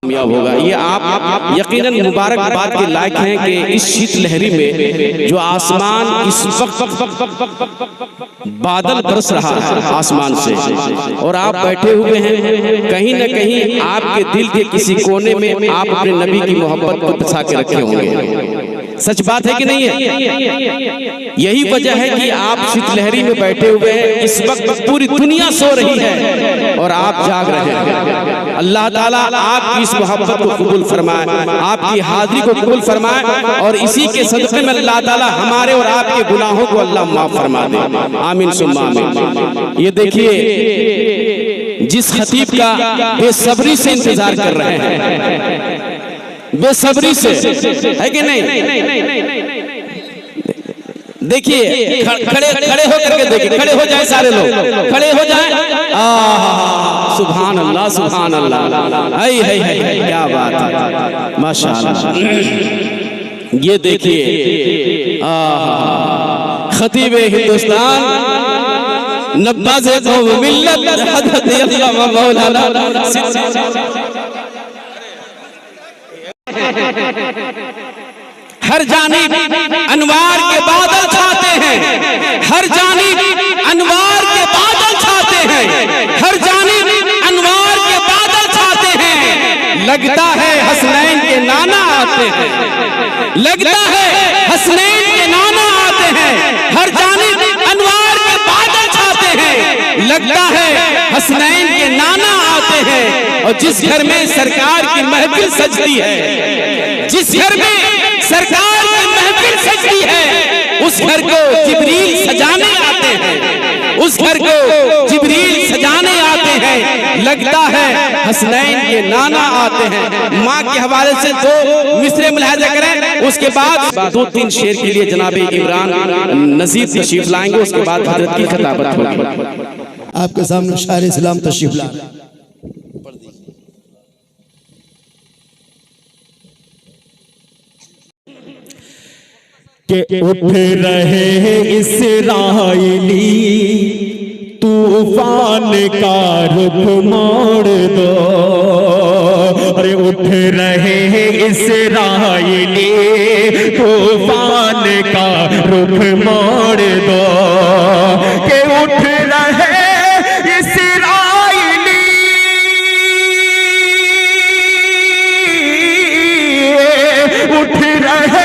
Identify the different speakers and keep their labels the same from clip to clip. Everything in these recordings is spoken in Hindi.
Speaker 1: कामयाब होगा। ये आप यकीनन मुबारकबाद के लायक हैं कि इस शीत लहरी में जो आसमान इस वक्त बादल बरस रहा है आसमान से और आप बैठे हुए हैं, कहीं न कहीं आपके दिल के किसी कोने में आप अपने नबी की मोहब्बत को बचा के रखे होंगे। सच बात है कि नहीं है? यही वजह है कि आप शीतलहरी में बैठे हुए हैं। इस वक्त पूरी दुनिया सो रही है और आप जाग रहे हैं। अल्लाह ताला आपकी इस मोहब्बत को कबूल फरमाए, आपकी हाजिरी को कबूल फरमाए और इसी के सदक़े में अल्लाह ताला हमारे और आपके गुनाहों को अल्लाह माफ फरमा दे। आमीन सुम्मा आमीन। ये देखिए जिस खतीब का बेसब्री से इंतजार कर रहे हैं, बेसब्री से, है कि नहीं? देखिए खड़े खड़े होकर के देखिए, खड़े हो जाए सारे लोग, खड़े हो जाए। सुभान अल्लाह सुभान अल्लाह, है क्या बात है, माशाअल्लाह। ये देखिए खतीब हिंदुस्तान नब्बाज़े कौम मिल्लत हज़रत अल्लामा मौलाना हर जानिब अनवार के बादल छाते हैं, हर जानिब अनवार के बादल छाते हैं, हर जानिब अनवार के बादल छाते हैं। लगता है हसनैन के नाना आते हैं, लगता है हसनैन के नाना आते हैं। हर जानिब अनवार के बादल छाते हैं, लगता है हसनैन के नाना आते हैं। और जिस घर में सरकार की महफिल सजती है, जिस घर में सरकार की महफिल सजती है, उस घर को जिब्रील सजाने आते हैं, उस घर को जिब्रील सजाने आते हैं। लगता है हसनैन के नाना आते हैं। माँ के हवाले से दो मिसरे मुलाहिजा करें, उसके बाद दो तीन शेर के लिए जनाब इमरान नजीर तशरीफ लाएंगे, उसके बाद हजरत की खिताबत होगी।
Speaker 2: आपके सामने शायर इस्लाम तशरीफ ला
Speaker 3: के उठ रहे इस्राएली तूफान का रुख मोड़ दो। अरे उठ रहे इस्राएली तूफान का रुख मोड़ दो। के उठ रहे इस्राएली उठ रहे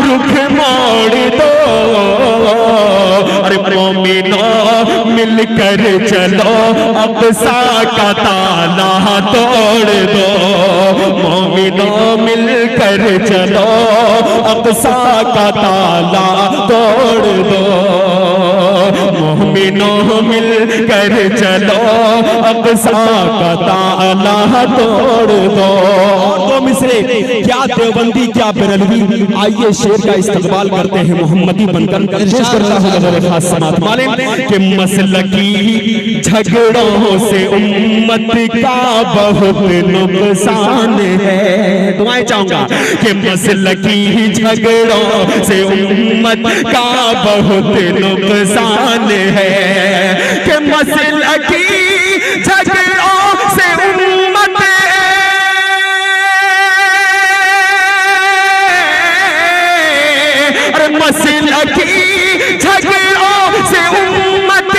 Speaker 3: रुख मोड़ दो। अरे मोमिनो मिलकर चलो अक़सा का ताला तोड़ दो। मोमिनो मिलकर चलो अक़सा का ताला तोड़ दो। मोमिनो मिलकर चलो अक़सा का ताला तोड़ दो। दो मिसरे, क्या देवबंदी क्या बेरलवी। आइए शेर का इस्तकबाल करते हैं मोहम्मदी बनकर। पेश करता हूं नज़र खास समात माले कि मसलकी झगड़ों से उम्मत का बहुत नुकसान है। दुआएं चाहूंगा कि मसलकी झगड़ों से उम्मत का बहुत नुकसान है। कि मसलकी झगड़ों से उम्मत मसलकी झगड़ों से उम्मत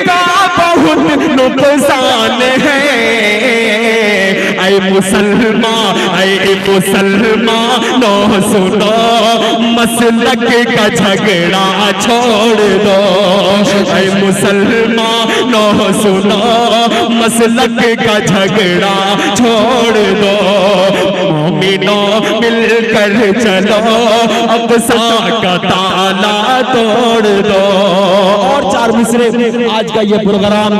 Speaker 3: का बहुत नुकसान है। ऐ मुसलमान ऐ मुसलमानों सुनो मसलक का झगड़ा छोड़ दो। ऐ मुसलमानों सुनो मसलक का झगड़ा छोड़ दो। मोमिनो मिलकर चलो अक़सा का ताला तोड़ दो। और चार मिसरे, आज का ये प्रोग्राम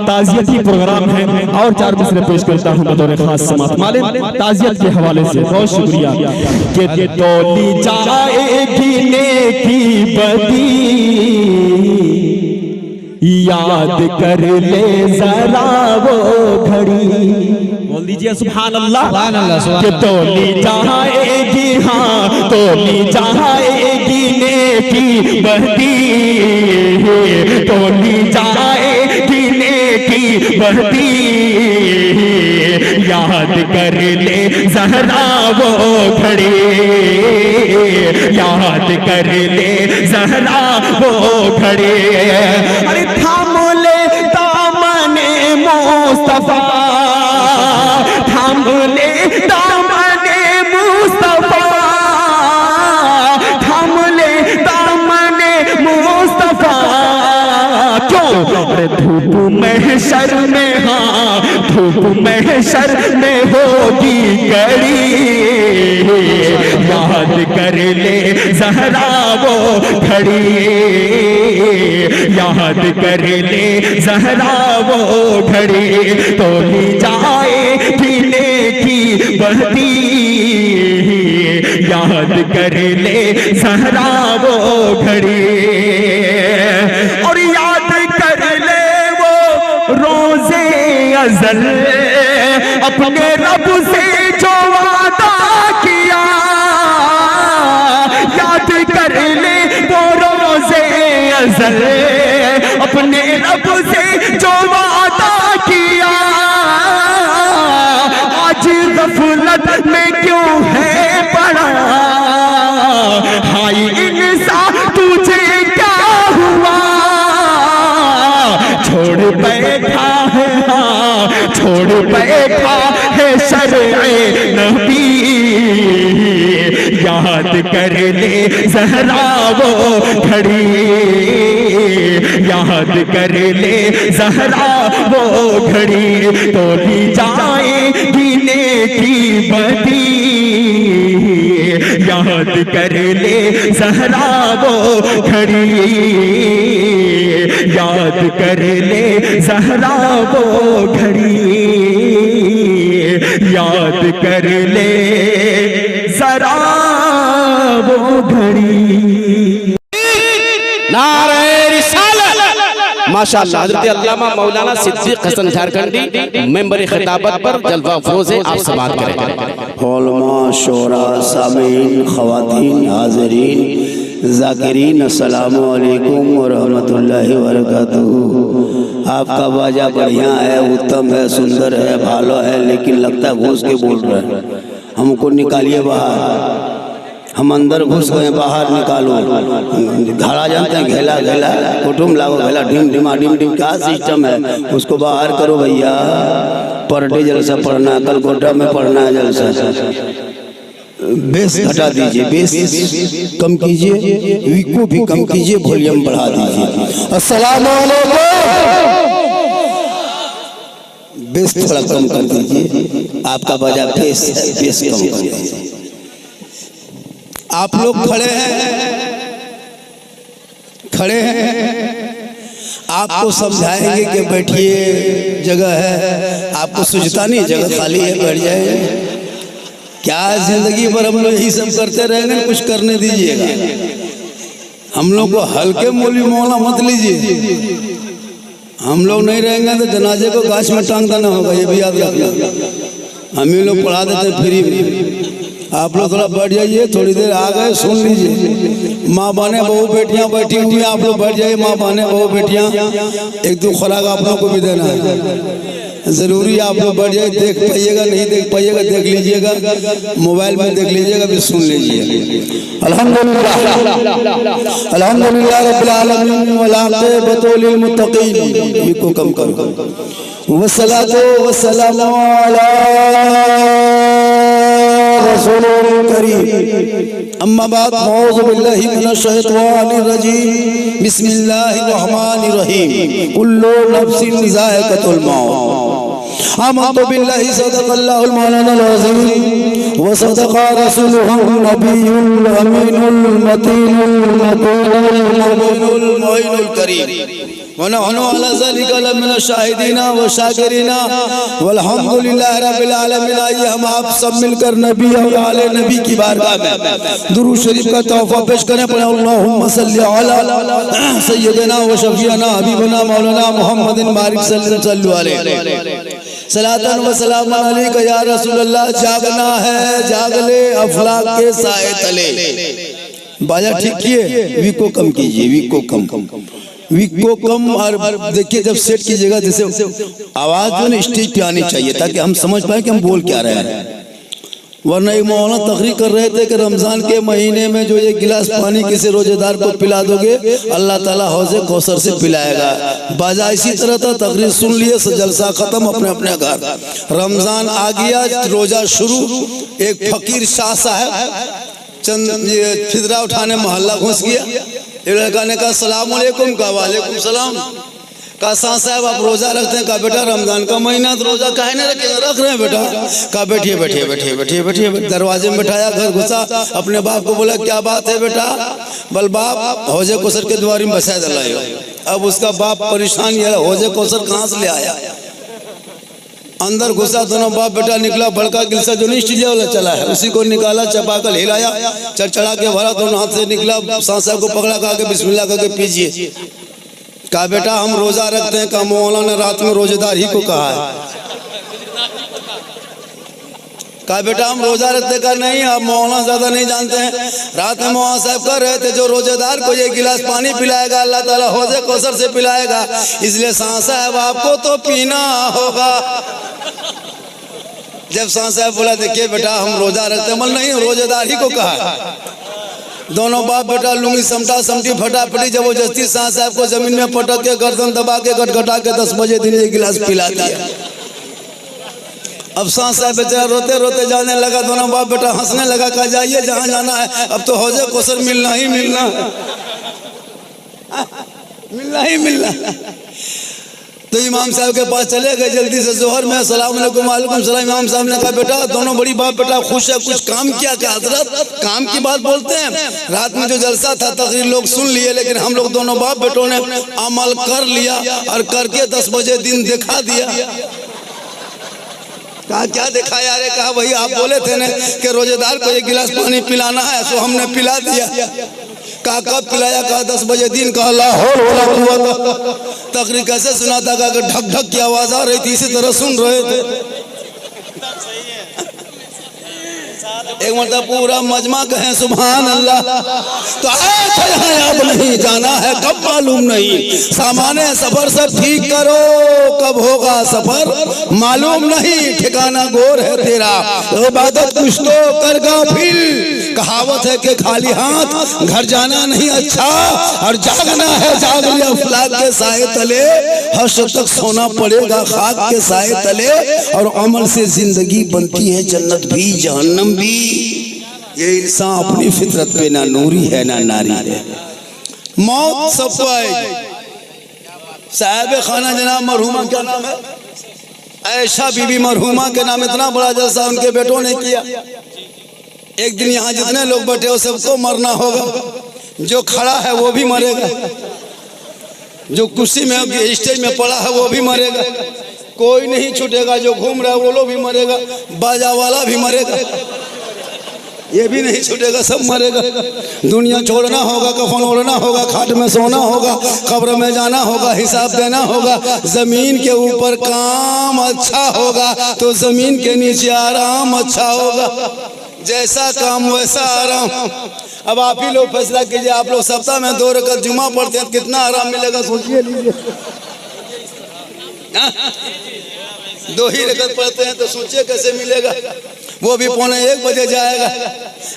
Speaker 3: ताज़ियती प्रोग्राम है और चार मिसरे पेश करता हूँ बतौर खास समात माले ताज़ियत के हवाले से। बहुत शुक्रिया। कि तोली जाएगी नेकी बदी याद कर ले जरा वो घड़ी। बोल दीजिए सुभान अल्लाह। कि तोली जाएगी, हाँ तोली जाएगी नेकी बदी, तोली जाएगी नेकी बहती, याद कर ले ज़हरा वो घड़ी, याद कर ले ज़हरा वो घड़ी। अरे थाम ले दामने मुस्तफा, थाम ले दामने मुस्तफा, थाम ले दामने मुस्तफा। क्यों? धूप महशर में, हाँ धूप महशर में होगी कड़ी, याद कर ले ज़हरा वो घड़ी, याद कर ले ज़हरा वो घड़ी। तो भी जाए पीने की बहती, याद कर ले ज़हरा वो घड़ी। और याद कर ले वो रोज़े अज़ल, अपने रब से जो वादा किया, याद कर ले वो रोज़े अज़ल, अपने रब से जो वादा किया। आज गफलत में क्यों है पड़ा, हाय इंसान तुझे क्या हुआ, छोड़ बैठा है, हाँ छोड़ बैठा है शरए नबी, याद कर ले ज़हरा वो घड़ी, याद कर ले ज़हरा वो घड़ी। तो भी जाए गिने की बदी, याद कर ले ज़हरा वो घड़ी, याद कर ले ज़हरा वो घड़ी, याद कर ले ज़रा वो घड़ी।
Speaker 1: नारे रिसालत। माशाअल्लाह हज़रत अल्लामा मौलाना सिद्दीक हसन झारखंडी मेंबर खिताबत पर जलवा अफरोज़ है, आप समाअत करें।
Speaker 2: उलमा, शोरा, सामीन, ख़वातीन, हाज़रीन, ज़ाकिरीन, अस्सलामु अलैकुम व रहमतुल्लाहि व बरकातुहू। आपका बाजा बढ़िया है, उत्तम है, सुंदर है, भालो है, लेकिन लगता है घुस के बोल रहे हैं। हमको निकालिए बाहर, हम अंदर घुस गए, बाहर निकालो। घड़ा जानते हैं, घेला घेला कुटुम लागो घेला, ढिम ढिमा ढिम ढिम, क्या सिस्टम है, उसको बाहर करो भैया। पर डे जलसा पढ़ना है, कल गोड्डा में पढ़ना है जलसा। बेस घटा दीजिए, बेस कम कीजिए, वीको भी कम कीजिए, वॉल्यूम बढ़ा दीजिए। अस्सलाम वालेकुम। बेस थोड़ा कम कर दीजिए, आपका बाजा बेस कम कर दीजिए। आप लोग खड़े हैं, आपको समझाएंगे कि बैठिए, जगह है, आपको सूझता नहीं जगह खाली है, बैठ जाए। क्या जिंदगी भर हम लोग यही सब करते रहेंगे, कुछ करने दीजिएगा। हम लोग को हल्के मौली मौला मत लीजिए। हम लोग नहीं रहेंगे तो जनाजे को गाछ में टांग देना होगा, ये भी याद रखना। हम ही लोग पढ़ा देते फ्री में। आप लोग थोड़ा बैठ जाइए, थोड़ी देर आ गए, सुन लीजिए। माँ बहने बहू बेटियां बैठी हुई हैं, आप लोग बैठ जाइए। माँ बहने बहू बेटियां, एक दो खुराक आप लोग को भी देना है, जरूरी। आप लोग बैठ जाइए, देख पाइएगा नहीं देख पाइएगा देख लीजिएगा, मोबाइल में देख लीजिएगा, फिर सुन लीजिए। अल्हम्दुलिल्लाह रब्बिल आलमीन वल आक़िबतु लिल मुत्तक़ीन। इनको कम करो। वस्सलातु वस्सलामु अला रसूलिल करीम। अम्मा बाद, औज़ु बिल्लाहि मिनश शैतानिर रजीम। बिस्मिल्लाहिर रहमानिर रहीम। कुल्लु नफ्सिन ज़ाइक़तुल मौत। आमन्तु बिल्लाहि सदक़ल्लाहुल मौलानाल अज़ीम व सदक़ रसूलुहुन नबियुल अमीनुल मतीनुल मुक़ीनुल मुइनुल करीम। वनहनु अला ज़ालिका लमिनश शाहिदीना व शाकिरीना वल्हम्दुलिल्लाहि रब्बिल आलमीन। आइए हम आप सब मिलकर नबी और आले नबी की बारगाह में दुरूद शरीफ का तोहफा पेश करें। पढ़ें अल्लाहुम्मा सल्लि अला सय्यिदिना व शफीअना हबीबना मौलाना मुहम्मदिन बारिक सल्लल्लाहु अलैहि सलातन व सलामन अलैका या रसूलल्लाह। जागना है, जाग ले अफलाक के साए तले। बाजा ठीक किए, वीको कम कीजिए, वीको कम। विक को कम, और देखिए जब सेट कीजिएगा जैसे आवाज जो है स्टेज पे आनी चाहिए ताकि हम समझ पाए कि हम बोल क्या रहे हैं। वरना एक मौलाना तकरीर कर रहे थे कि रमजान के महीने में जो ये गिलास पानी किसी रोजेदार को पिला दोगे अल्लाह ताला हौज़े कौसर से पिलाएगा। बाजा इसी तरह था, तकरीर सुन लिए, जलसा खत्म, अपने अपने घर। रमजान आ गया, रोजा शुरू। एक फकीर शाह साहब चंद फिदरा उठाने मोहल्ला घुस गया। एक लड़का ने कहा सलाम अलैकुम, कहा वालेकुम सलाम। कहा शाह साहब आप रोजा रखते हैं? कहा बेटा रमजान का महीना तो रोजा काहे नहीं रखे? रख रहे हैं बेटा। कहा बैठिए बैठिए बैठिए बैठिए बैठिए। दरवाजे में बैठाया, घर घुसा, अपने बाप को बोला क्या बात है बेटा? बल बाप हौजे कौसर के द्वारी में बसा दिलाए। अब उसका बाप परेशान, ये हौजे कौसर कहाँ से ले आया? अंदर घुसा, दोनों बाप बेटा निकला, बड़का गिलसा जो नहीं स्टील वाला चला है उसी को निकाला, चपाकर हिलाया, चढ़ा के भरा, दोनों हाथ से निकला। शाह साहब को पकड़ा, कहा के बिस्मिल्लाह करके पीजिए। कहा बेटा हम रोजा रखते हैं। कहा मौलाना ने रात में रोजेदार ही को कहा है। कहा बेटा हम रोजा रखते? कहा नहीं, आप मौलाना ज्यादा नहीं जानते हैं। रात में मौलाना साहब कर रहे थे जो रोजेदार को ये गिलास पानी पिलाएगा अल्लाह ताला हौज़े कौसर से पिलाएगा, इसलिए शाह साहब आपको तो पीना होगा। जब शाह साहब बोला देखिए बेटा हम रोजा रखते हैं, नहीं रोजेदार ही को कहा। दोनों बाप बेटा लुंगी समटा समटी फटाफटी जबरदस्ती शाह साहब को जमीन में पटक के गर्दन दबा के गटगटा के 10 बजे दिन एक गिलास पिला दिया। अब शाह साहब बेचारा रोते रोते जाने लगा, दोनों बाप बेटा हंसने लगा, कहा जाइए जहाँ जाना है, अब तो हौज़े कौसर मिलना ही मिलना है, मिलना ही मिलना। तो इमाम साहब के पास चले गए जल्दी से, जोहर में अस्सलाम वालेकुम। वालेकुम सलाम। इमाम साहब ने कहा बेटा दोनों बड़ी बाप बेटा खुश है, कुछ काम किया क्या? हजरत काम की बात बोलते हैं, रात में जो जलसा था तकरीर लोग सुन लिए, लेकिन हम लोग दोनों बाप बेटों ने अमल कर लिया और करके 10 बजे दिन दिखा दिया। कहा क्या देखा यार? कहा वही आप बोले थे ना कि रोजेदार को एक गिलास पानी पिलाना है, तो हमने पिला दिया। कहा कब पिलाया? कहा 10 बजे दिन। कहा लाहौर वाला तकरीर कैसे सुना था? कहा ढक ढक की आवाज आ रही थी, इसी तरह सुन रहे थे। एक मतलब पूरा मजमा कहें सुभान अल्लाह। तो आए थे यहाँ, अब नहीं जाना है, कब मालूम नहीं। सामान्य सफर सब ठीक करो, कब होगा सफर मालूम नहीं। ठिकाना गोर है तेरा, इबादत कुछ तो कर गाफिल। कहावत है कि खाली हाथ घर जाना नहीं अच्छा, और जागना है जाग लिया अफलाक के साए तले। हश्र तक सोना पड़ेगा खाक के साए तले, और अमल से जिंदगी बनती है जन्नत भी जहन्नम भी। ये इंसान अपनी फितरत पे ना नूरी है ना नारी है। मौत सबको आएगी। साहिब खाना जनाब मरहुमा क्या नाम है? आयशा बीबी मरहुमा के नाम इतना बड़ा जलसा उनके बेटों ने किया। एक दिन यहाँ जितने लोग बैठे हो सबको मरना होगा। जो खड़ा है वो भी मरेगा, जो कुर्सी में स्टेज में पड़ा है वो भी मरेगा, कोई नहीं छूटेगा। जो घूम रहा है वो लोग भी मरेगा, बाजा वाला भी मरेगा, ये भी नहीं छूटेगा, सब मरेगा। दुनिया छोड़ना होगा, कफन ओढ़ना होगा, खाट में सोना होगा, कब्र में जाना होगा, हिसाब देना होगा। जमीन के ऊपर काम अच्छा होगा तो जमीन के नीचे आराम अच्छा होगा। जैसा काम वैसा आराम। अब आप ही लोग फैसला कीजिए। आप लोग सप्ताह में 2 रकात जुमा पढ़ते हैं, कितना आराम मिलेगा सोचिए लीजिए। 2 ही रकात पढ़ते हैं तो सोचिए कैसे मिलेगा। वो भी 1:45 बजे जाएगा।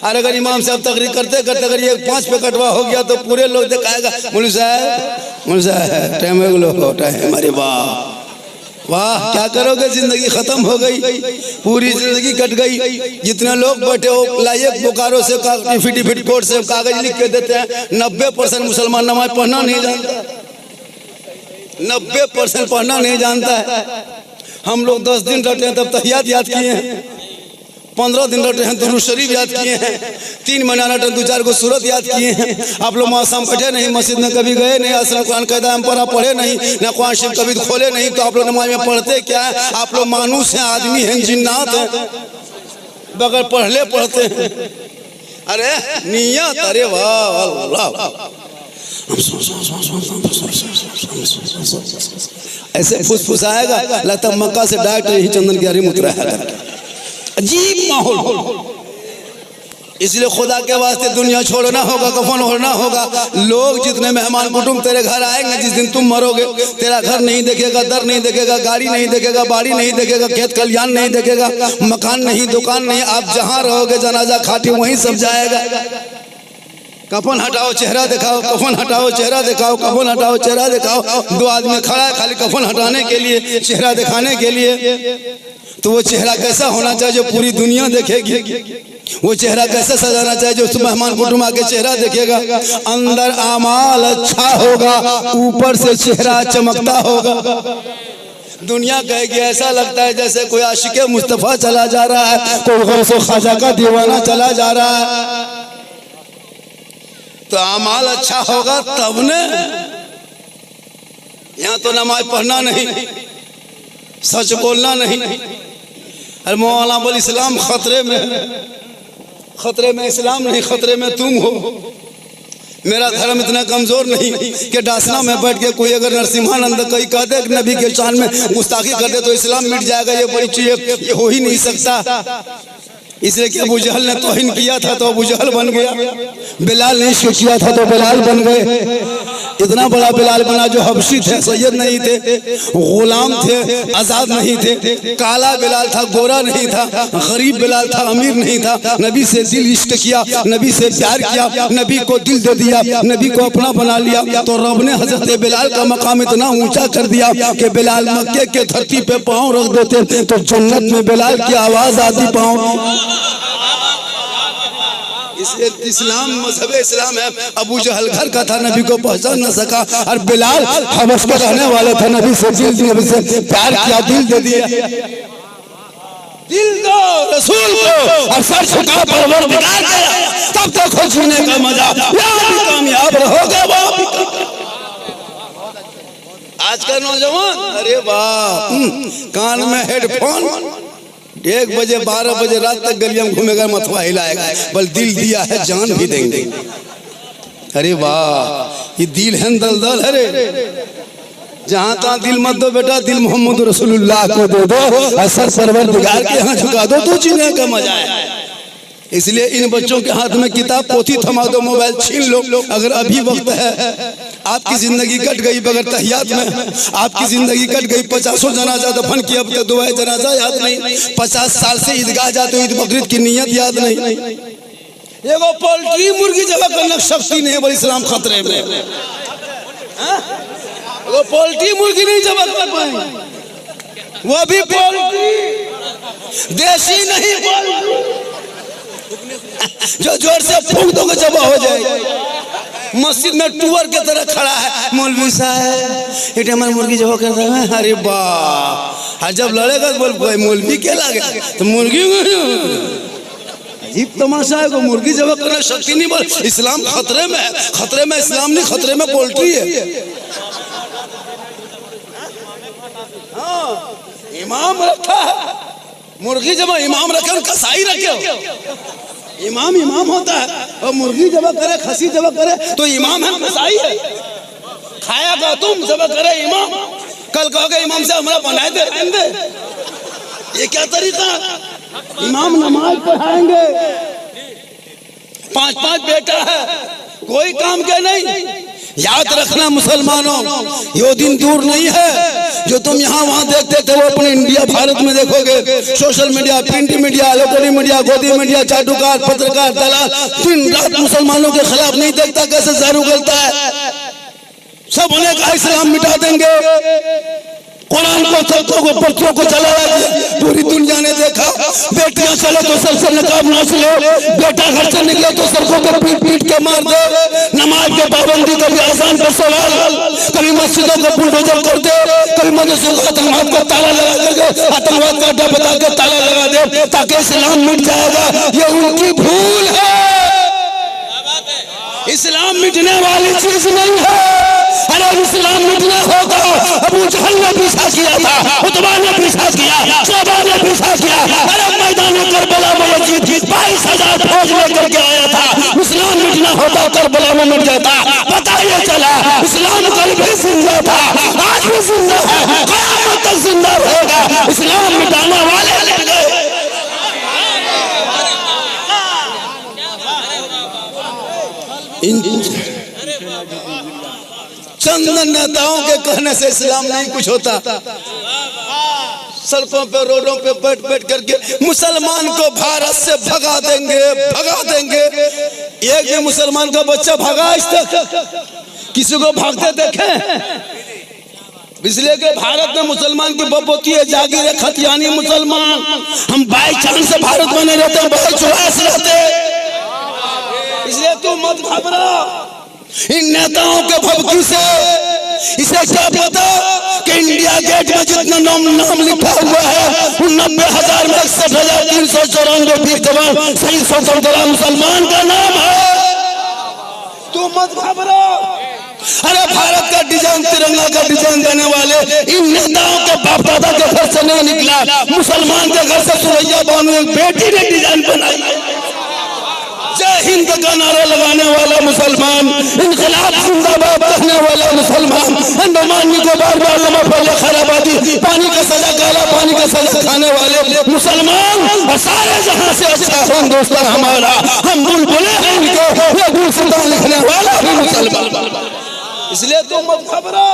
Speaker 2: और अगर इमाम साहब तकरीर करते करते अगर ये 5 पे कटवा हो गया तो पूरे लोग दिखाएगा मौलवी साहब टाइम हमारे वाह वाह क्या करोगे, जिंदगी खत्म हो गई, पूरी जिंदगी कट गई। जितने लोग बैठे हो लाइए बोकारो से फिट कोर्ट से कागज लिख के देते हैं। 90% मुसलमान नमाज पढ़ना नहीं जानता, 90% पढ़ना नहीं जानता है। हम लोग 10 दिन रटे हैं तब तहियात याद किए हैं, 15 दिन रटे हैं दुरूद शरीफ याद किए हैं, 3 महीना रटे 2-4 को सूरत याद किए हैं। आप लोग मौसम बैठे नहीं, मस्जिद में कभी गए नहीं, असर कुरान कायदा हम पढ़ा पढ़े नहीं, न कुरान शरीफ कभी खोले नहीं, तो आप लोग नमाज में पढ़ते क्या है? आप लोग मानुस हैं, आदमी हैं, जिन्नात हैं, बगैर पढ़ले पढ़ते हैं। अरे नियत, अरे वाह वाह, ऐसे फुसफुसाएगा लगता मक्का से डायरेक्ट यही चंदन की हरी मुतरा है। अजीब माहौल। इसलिए खुदा के वास्ते दुनिया छोड़ना होगा, कफन ओढ़ना होगा। लोग जितने मेहमान कुटुंब तेरे घर आएंगे, जिस दिन तुम मरोगे, तेरा घर नहीं देखेगा, दर नहीं देखेगा, गाड़ी नहीं देखेगा, बाड़ी नहीं देखेगा, खेत खलियान नहीं देखेगा, मकान नहीं, दुकान नहीं। आप जहाँ रहोगे जनाजा खाटी वहीं सब जाएगा। कफन हटाओ चेहरा दिखाओ, कफन हटाओ चेहरा दिखाओ, कफन हटाओ चेहरा दिखाओ। दो आदमी खड़ा है खाली कफन हटाने के लिए, चेहरा दिखाने के लिए। तो वो चेहरा कैसा होना चाहिए जो पूरी दुनिया देखेगी? वो चेहरा कैसे सजाना चाहिए जो उस मेहमान कुटुंब आके चेहरा देखेगा? अंदर आमाल अच्छा होगा, ऊपर से चेहरा चमकता होगा। दुनिया कहेगी ऐसा लगता है जैसे कोई आशिक मुस्तफा चला जा रहा है, कोई गौसो ख्वाजा का दीवाना चला जा रहा है। तो आमाल अच्छा होगा तब ने। यहाँ तो नमाज पढ़ना नहीं, सच बोलना नहीं। अरे मौलाना बोल इस्लाम खतरे में, खतरे में इस्लाम नहीं, खतरे में तुम हो। मेरा धर्म इतना कमजोर नहीं कि डासना में बैठ के कोई अगर नरसिम्हानंद कहीं कह दे नबी के शान में गुस्ताखी कर दे तो इस्लाम मिट जाएगा। ये बड़ी चीज, ये हो ही नहीं सकता। इसलिए कि अबू जहल ने तौहीन किया था तो अबू जहल बन गया, बिलाल ने इश्क किया था तो बिलाल बन गए। इतना बड़ा बिलाल बना जो हबशी थे, सैयद नहीं थे, गुलाम थे, आजाद नहीं थे। काला बिलाल था, गोरा नहीं था, गरीब बिलाल था, अमीर नहीं था। नबी से दिल इश्क किया, नबी से प्यार किया, नबी को दिल दे दिया, नबी को अपना बना लिया। तो रब ने हजरत बिलाल का मकाम इतना ऊंचा कर दिया कि बिलाल मक्के के धरती पे पाँव रख देते तो जन्नत में बिलाल की आवाज आती पाँव। इसलिए इस्लाम मजहब इस्लाम है। अबू जहल घर का था, नबी को पहचान न सका, और बिलाल हबश का रहने वाला था, नबी से प्यार किया, दिल दे दिया। दिल दो रसूल को और सर झुका परवरदिगार गया, तब तक खुश होने का मजा। यहाँ भी कामयाब रहोगे वो भी। आज का नौजवान अरे वाह, कान में हेडफोन, 1 बजे 12 बजे रात तक गलियां में घूमेगा, मथवा हिलाएगा। बल दिल दिया है जान भी देंगे। अरे वाह, ये दिल है दलदल। अरे जहां तहां दिल मत दो बेटा, दिल मोहम्मद रसूलुल्लाह को दे दो, असर परवरदिगार के यहाँ झुका दो तो जीने का मजा है। इसलिए इन बच्चों के हाथ में किताब पोथी थमा दो, मोबाइल छीन लो अगर अभी वक्त है। आपकी जिंदगी कट गई बगैर तहियात में, आपकी जिंदगी कट गई। 50 जनाजा दफन किया, अब तक दुआए जनाजा याद नहीं। 50 साल से ईदगाह जाते, ईद बकरीद की नियत याद नहीं। एगो पोल्ट्री मुर्गी जगह करना शक्ति नहीं है, बल इस्लाम खतरे में। वो पोल्ट्री मुर्गी नहीं जमा कर पाएंगे, वो भी पोल्ट्री, देसी नहीं पोल्ट्री जो जोर से फूंक दोगे जमा हो जाएगा। मस्जिद में टूअर के तरह खड़ा है, मौलवी साहब ये हमारी मुर्गी जमा करता है। अरे वाह, जब लड़ेगा तो बोल मौलवी क्या लगे तो मुर्गी। अजीब तमाशा है, को मुर्गी जमा करना शक्ति नहीं, बोल इस्लाम खतरे में है। खतरे में इस्लाम नहीं, खतरे में पोल्ट्री है। हाँ, इमाम रखा है, मुर्गी जमा इमाम रखे और कसाई रखे। इमाम इमाम होता है और मुर्गी जमा करे, खसी जमा करे तो इमाम है, कसाई है। खाएगा तुम, जमा करे इमाम। कल कहोगे इमाम से हमारा बनाए दे, ये क्या तरीका? इमाम नमाज पढ़ाएंगे, 5-5 बेटा है, कोई काम के नहीं। याद रखना मुसलमानों, ये दिन दूर नहीं है जो तुम यहाँ वहाँ देखते थे, वो अपने इंडिया भारत में देखोगे। Social media, print media, electronic media, गोदी मीडिया, चाटुकार, पत्रकार, दलाल दिन रात मुसलमानों के खिलाफ नहीं देखता कैसे जहर उगलता है। सब उन्हें कहा इस्लाम मिटा देंगे, कुरान को सबको को पर्चों को चलाया गया। पूरी दुनिया ने देखा, बेटियां चले तो सर से नकाब नाच लो, बेटा घर से निकले तो सड़कों पर पीट पीट के मार दे। नमाज के पाबंदी, कभी आसान पर सवाल, कभी मस्जिदों को बुलडोजर कर दे, कभी मदरसों को आतंकवाद को ताला लगा करके आतंकवाद का अड्डा बता के ताला लगा दे ताकि इस्लाम मिट जाएगा। ये उनकी भूल है, इस्लाम मिटने वाली चीज नहीं है। अरे इस्लाम मिटना होगा, अबू जहल ने पीछा किया था, उतबा ने पीछा किया, शोभा ने पीछा किया। अरे मैदान करबला में यजीद 22,000 फौज लेकर के आया था। इस्लाम मिटना होता करबला में मिट जाता। पता ये चला इस्लाम कल भी जिंदा था, आज भी जिंदा है, क़यामत तक जिंदा रहेगा। इस्लाम मिटाने वाले चंद नेताओं के कहने से इस्लाम नहीं कुछ होता। सड़कों पे रोडों पे बैठ बैठ करके मुसलमान को भारत से भगा देंगे, भगा देंगे। एक भी मुसलमान का बच्चा भागा आज तक? किसी को भागते देखे? इसलिए कि भारत में मुसलमान की बपोती है, जागीर है, खतियानी मुसलमान। हम बाई चांस से भारत बने रहते हैं, बाई चौस रहते। इसलिए तू मत घबरा इन नेताओं के भभकी से। इसे क्या पता कि इंडिया गेट में जितना नाम लिखा हुआ है 90,000 में 61,394 वीर जवान शहीद स्वतंत्रता मुसलमान का नाम है। तू मत घबरा। अरे भारत का डिजाइन, तिरंगा का डिजाइन देने वाले इन नेताओं के बाप दादा के घर से नहीं निकला। मुसलमान के घर से सुरैया बानो एक बेटी ने डिजाइन बनाई। जय हिंद का नारा लगाने वाला मुसलमान, इनकलाब जिंदाबाद कहने वाला मुसलमान, अंडमान निकोबार बालमा फैले खैराबादी, पानी का सजा काला पानी का सजा खाने वाले मुसलमान और सारे जहां से अच्छा हिंदुस्तान हमारा। हम बुलबुले हैं इनके, ये गुलसितान लिखने वाला भी मुसलमान। इसलिए तो मत घबरा।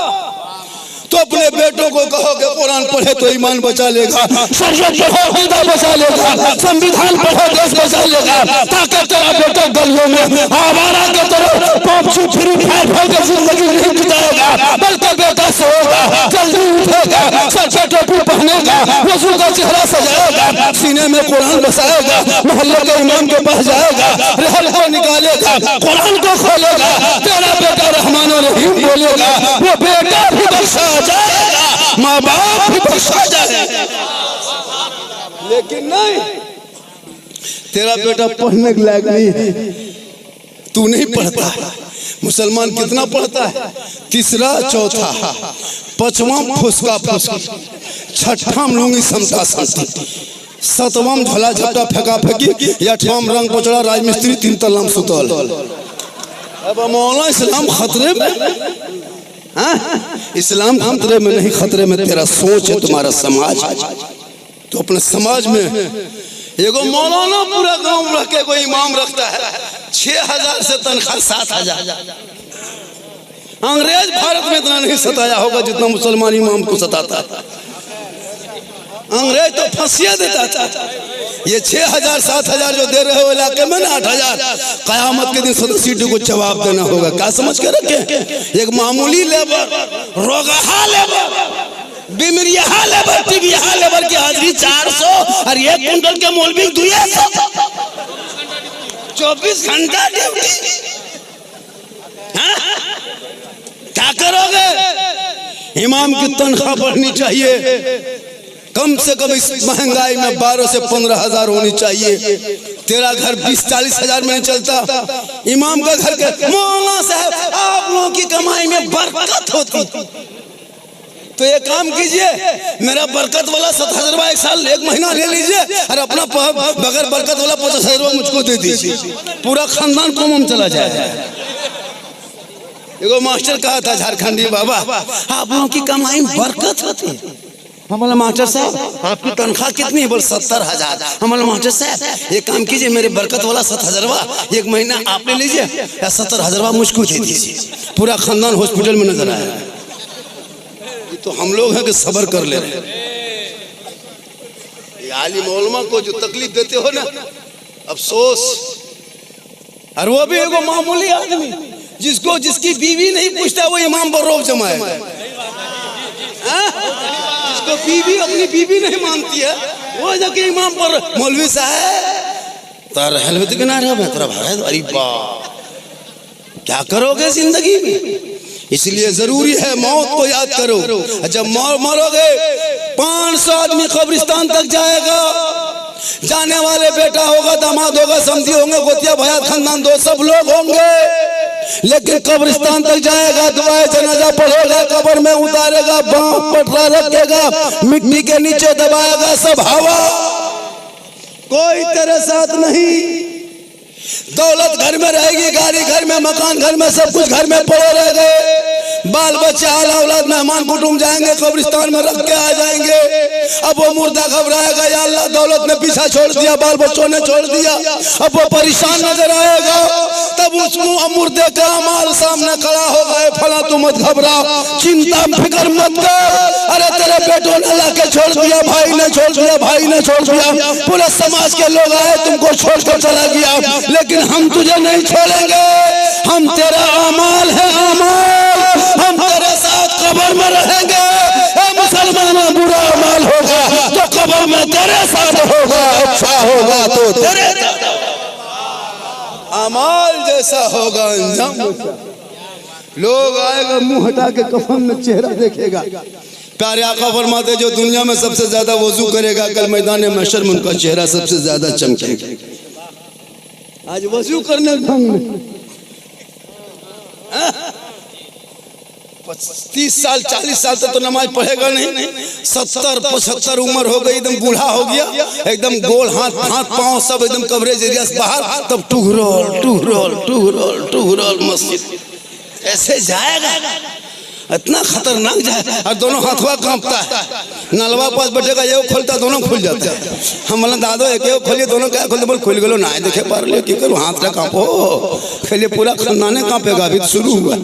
Speaker 2: तो अपने बेटों को कहो कि कुरान पढ़े तो ईमान बचा लेगा, शरीयत पढ़ो खुदा बचा लेगा, संविधान पढ़ो देश बचा लेगा। ताकि तेरा बेटा गलियों में आवारा के तरह पॉपची फ्री फायर होकर जिंदगी नहीं बिताएगा, बल्कि बेटा सोएगा, जल्दी उठेगा, सर पे टोपी पहनेगा, वजू का चेहरा सजाएगा, सीने में कुरान बसाएगा, मोहल्ले के इमाम के पास जाएगा, रहल को निकालेगा, कुरान को खोलेगा। तेरा बेटा रहमान और रहीम बोलेगा, वो बेटा भी बख्शा जाएगा, माँ बाप भी बख्शा जाएगा। लेकिन नहीं, तेरा बेटा पढ़ने के लायक नहीं है, तू नहीं पढ़ता। मुसलमान कितना पढ़ता है? तीसरा, चौथा, पांचवा फुसका फुसकी, छठम लूंगी समता समती, सतवम झोला झपटा फेंका फेंकी, आठवाम रंग पोचड़ा राजमिस्त्री, तीन तल्लाम सुतल। अब मौलाना इस्लाम खतरे में? इस्लाम खतरे में नहीं, खतरे में तेरा सोच है, तुम्हारा समाज। तो अपने समाज में एगो मौलाना पूरा गांव रख के कोई इमाम रखता है, 6,000 से तनख्वाह 7,000। अंग्रेज भारत में इतना नहीं सताया होगा जितना मुसलमान इमाम को सताता था। अंग्रेज तो फांसियां देता था। ये 6,000 7,000 जो दे रहे हो इलाके में ना 8,000, कयामत के दिन सदस्यटी को जवाब देना होगा। क्या समझ के रखे? एक मामूली लेबर, रोगाहा लेबर, बीमारियाहा लेबर, टीबियाहा लेबर की हाजिरी 400 और 1 कुंटल के मौलवी 200, 24 घंटा ड्यूटी। क्या करोगे? इमाम की तनख्वाह बढ़नी चाहिए, कम से कम इस महंगाई में 12 से 15,000 होनी चाहिए। तेरा घर 20-40 हजार में नहीं चलता, इमाम का घर के मौलाना साहब आप लोगों की कमाई में बरकत होती। तो ये काम कीजिए, मेरा बरकत वाला 7,000 एक साल 1 महीना ले लीजिए और अपना बगैर बरकत वाला 50,000 मुझको दे दीजिए, पूरा खानदान कोमम चला जाए। एगो मास्टर कहा था झारखंडी, बाबा आप लोगों की कमाई में बरकत होती। हमारे मास्टर साहब आपकी तनख्वाह कितनी है? बोल 70,000। हमारे मास्टर साहब एक काम कीजिए, मेरे बरकत वाला 7,000 1 महीना आप ले लीजिए या 70,000 मुझको दे दीजिए, पूरा खानदान हॉस्पिटल में नजर आया। तो हम लोग हैं कि सब्र कर ले रहे। आलिम उलमा को जो तकलीफ देते हो ना, अफसोस। और वो भी एगो मामूली आदमी जिसको जिसकी बीवी नहीं पूछता वो इमाम पर रोक जमाए। जिसको बीवी अपनी बीवी नहीं मानती है वो जाके इमाम पर, मौलवी साहब तार हेलमेट के ना रहा तेरा भाई, अरे बाप क्या करोगे जिंदगी में? इसलिए जरूरी है मौत को याद करो। जब मरोगे 500 आदमी कब्रिस्तान तक जाएगा, जाने वाले बेटा होगा, दामाद होगा, समधी होंगे, गोतिया भैया खानदान दो सब लोग होंगे, लेकिन कब्रिस्तान तक जाएगा, दुआए जनाजा पढ़ेगा, कब्र में उतारेगा, बांह पटरा रखेगा, मिट्टी के नीचे दबाएगा, सब हवा, कोई तेरे साथ नहीं। दौलत घर में रहेगी, गाड़ी घर में, मकान घर में, सब कुछ घर में पड़े रह गए। बाल बच्चे आला औलाद मेहमान कुटुंब जाएंगे कब्रिस्तान में रख के आ जाएंगे। अब वो मुर्दा घबराएगा, या अल्लाह दौलत ने पीछा छोड़ दिया, बाल बच्चों ने छोड़ दिया, अब वो परेशान नजर आएगा। तब उस मुर्दे का अमाल सामने खड़ा होगा, फला तू मत घबरा, चिंता फिक्र मत कर, अरे तेरे बेटों ने ला के छोड़ दिया, भाई ने छोड़ दिया, भाई ने छोड़ दिया, पूरे समाज के लोग आए तुमको छोड़कर चला गया, लेकिन हम तुझे नहीं छोड़ेंगे। हम तेरा अमाल है अमाल, हम तेरे साथ कब्र में रहेंगे। ए मुसलमानों, बुरा अमाल होगा तो कब्र में तेरे साथ होगा, अच्छा होगा तो तेरे साथ, अमाल जैसा होगा अंजाम। लोग आएगा मुंह हटा के कफन में चेहरा देखेगा। प्यारे आका फरमाते जो दुनिया में सबसे ज्यादा वजू करेगा कल मैदान महशर में उनका चेहरा सबसे ज्यादा चमकेगा। आज वजू करने ढंग में 30 साल 40 साल तक तो नमाज पढ़ेगा नहीं, 70-75 उम्र हो गई, एकदम बूढ़ा हो गया, एकदम गोल हाथ पांव सब एकदम कवरेज एरिया से बाहर, तब टूहरोल मस्जिद ऐसे जाएगा, इतना खतरनाक जाए। और दोनों हाथवा कांपता है, नलवा पास बैठेगा, ये खोलता दोनों खुल जाता है। हम बोला दादो एक खोलिए, दोनों क्या खोलते, बोल खुल गलो ना देखे पार ले, की करूँ हाथ का कांपो, खेलिए पूरा खानदाने कांपेगा। अभी तो शुरू हुआ,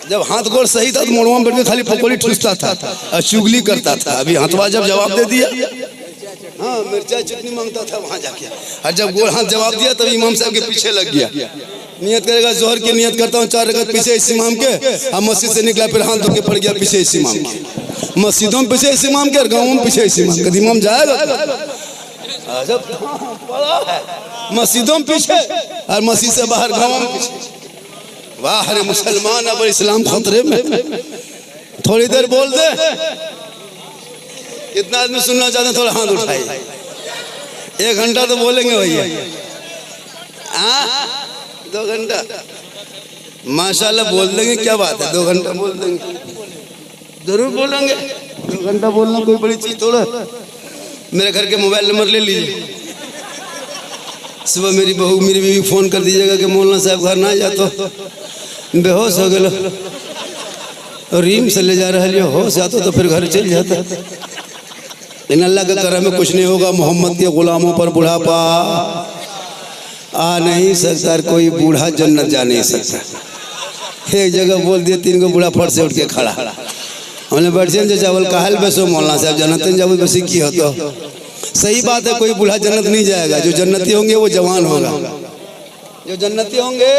Speaker 2: जब हाथ गोड़ सही था तो मोड़वा में बैठ के खाली पकौड़ी ठूसता था और चुगली करता था। अभी हाथवा जब जवाब दे दिया, हाँ मिर्चा चटनी मांगता था वहां जाके, और जब गोड़ हाथ जवाब दिया तब इमाम साहब के पीछे लग गया। नियत करेगा जोहर की नियत करता हूँ 4 रकात पीछे इस इमाम के, और मस्जिद से निकला फिर हाथ धो के पड़ गया पीछे इस इमाम के। मस्जिदों में पीछे इस इमाम के और गाँवों में पीछे इस इमाम के। इमाम जाएगा मस्जिदों में पीछे और मस्जिद से बाहर गाँवों में पीछे। वाह रे मुसलमान, अब इस्लाम खतरे में। थोड़ी देर बोल दे, कितना आदमी सुनना चाहते हैं, थोड़ा हाथ उठाइए। 1 घंटा तो बोलेंगे भैया, 2 घंटा माशाल्लाह बोल देंगे, क्या बात है, 2 घंटा बोल देंगे, जरूर बोलेंगे। 2 घंटा बोलना कोई बड़ी चीज थोड़ा। मेरे घर के मोबाइल नंबर ले लीजिए, सुबह मेरी बहू मेरी बीवी फोन कर दीजिएगा कि मौलाना साहब घर ना जा तो बेहोश हो गए, रीम से ले जा रहे होश जाते तो फिर घर चल जाता। इन अल्लाह के करम में कुछ नहीं होगा। मोहम्मद के गुलामों पर बुढ़ापा आ नहीं सकता, कोई बूढ़ा जन्नत जा नहीं सकता। एक जगह बोल दिया 3 गो बूढ़ा फट से उठ के खड़ा, हमने बैठे जो चावल कहल बेसो मौलाना साहब जन्नत जाओ बस की हो तो सही बात है, कोई बूढ़ा जन्नत नहीं जाएगा। जो जन्नती होंगे वो जवान होगा, जो जन्नती होंगे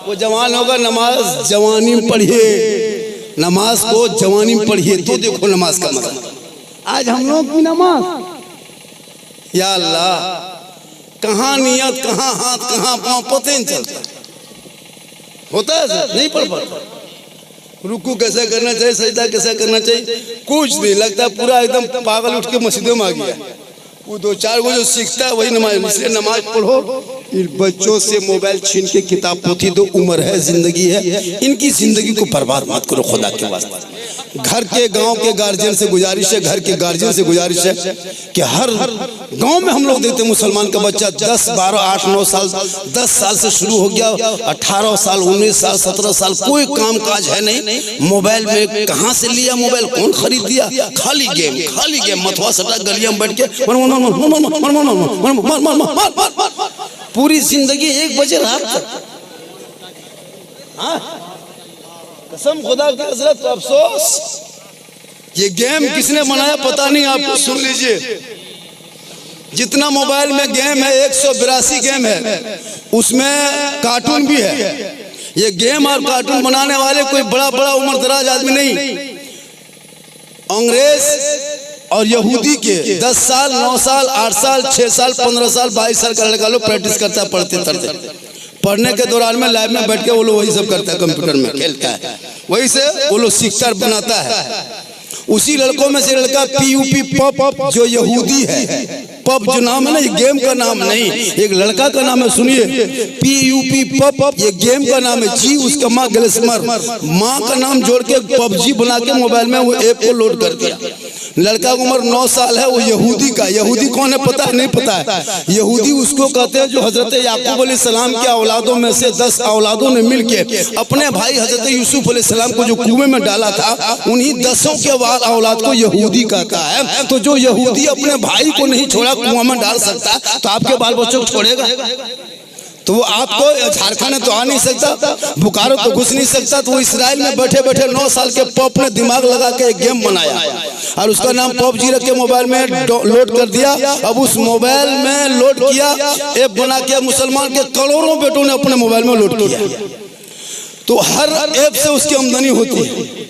Speaker 2: वो जवान होगा। नमाज जवानी में पढ़िए, नमाज को जवानी में पढ़िए तो देखो नमाज का मतलब। आज हम लोग की नमाज या अल्लाह, कहाँ नियत, कहाँ हाथ, कहाँ पाँव पता नहीं चलता। होता है सर, नहीं पढ़ पाता। रुकू कैसे करना चाहिए, सजदा कैसे करना चाहिए, कुछ नहीं लगता। पूरा एकदम पागल उठ के मस्जिदों में आ गया। वो 2-4 गो जो सीखता है वही नमाज। इसलिए नमाज पढ़ो, बच्चों से मोबाइल छीन के किताब पोथी दो। उम्र है, जिंदगी है, इनकी जिंदगी को बर्बाद मत करो खुदा के वास्ते। घर के गांव के गार्जियन से गुजारिश है, घर के गार्जियन से गुजारिश है कि हर गांव में हम लोग देखते हैं मुसलमान का बच्चा 10, 12, 8, 9 साल, 10 साल से शुरू हो गया, 18 साल, 19 साल, 17 साल, कोई काम काज है नहीं। मोबाइल में कहाँ से लिया मोबाइल, कौन खरीद दिया, खाली गेम, खाली गेम। मथुआ सटा गलिया में बैठ के पूरी जिंदगी 1 बजे रात तक। कसम खुदा की हजरत, अफसोस ये गेम किसने बनाया पता नहीं। आप सुन लीजिए, जितना मोबाइल में गेम है 182 गेम है, उसमें कार्टून भी है। ये गेम और कार्टून बनाने वाले कोई बड़ा बड़ा उम्र दराज आदमी नहीं, अंग्रेज और यहूदी के 10 साल, 9 साल, 8 साल, 6 साल, 15 साल, 22 साल का लड़का लोग प्रैक्टिस करता है पढ़ते तरते। पढ़ने के दौरान में लाइव में बैठ के वो लोग वही सब करता है, कंप्यूटर में खेलता है, वही से वो लोग सीखता बनाता है। उसी लड़कों में से लड़का PUP पॉप जो यहूदी है, पब जो नाम है ना, ये गेम का नाम नहीं, एक लड़का का नाम है, सुनिए, PUP पब, ये गेम का नाम है। जी उसका माँ ग्लेसमर, माँ का नाम जोड़ के PUBG बना के मोबाइल में वो ऐप को लोड कर दिया। लड़का की उम्र 9 साल है, वो यहूदी का, यहूदी कौन है पता है? नहीं पता है। यहूदी उसको कहते हैं जो हजरत याकूब अलैहिस्सलाम के औलादों में से 10 औलादों ने मिलके अपने भाई हजरत यूसुफ अलैहिस्सलाम को जो कुएं में डाला था, उन्हीं 10 के बाद औलाद को यहूदी कहता है। तो जो यहूदी अपने भाई को नहीं छोड़ा, कुआं में डाल सकता, तो आपके बाल बच्चों को छोड़ेगा? तो वो आपको झारखंड में तो आ नहीं सकता, बोकारो तो घुस नहीं सकता। तो वो इसराइल में बैठे बैठे 9 साल के पॉप ने दिमाग लगा के एक गेम बनाया और उसका नाम PUBG रख के मोबाइल में लोड कर दिया। अब उस मोबाइल में लोड किया, ऐप बना के मुसलमान के करोड़ों बेटों ने अपने मोबाइल में लोड किया। तो हर ऐप से उसकी आमदनी होती है,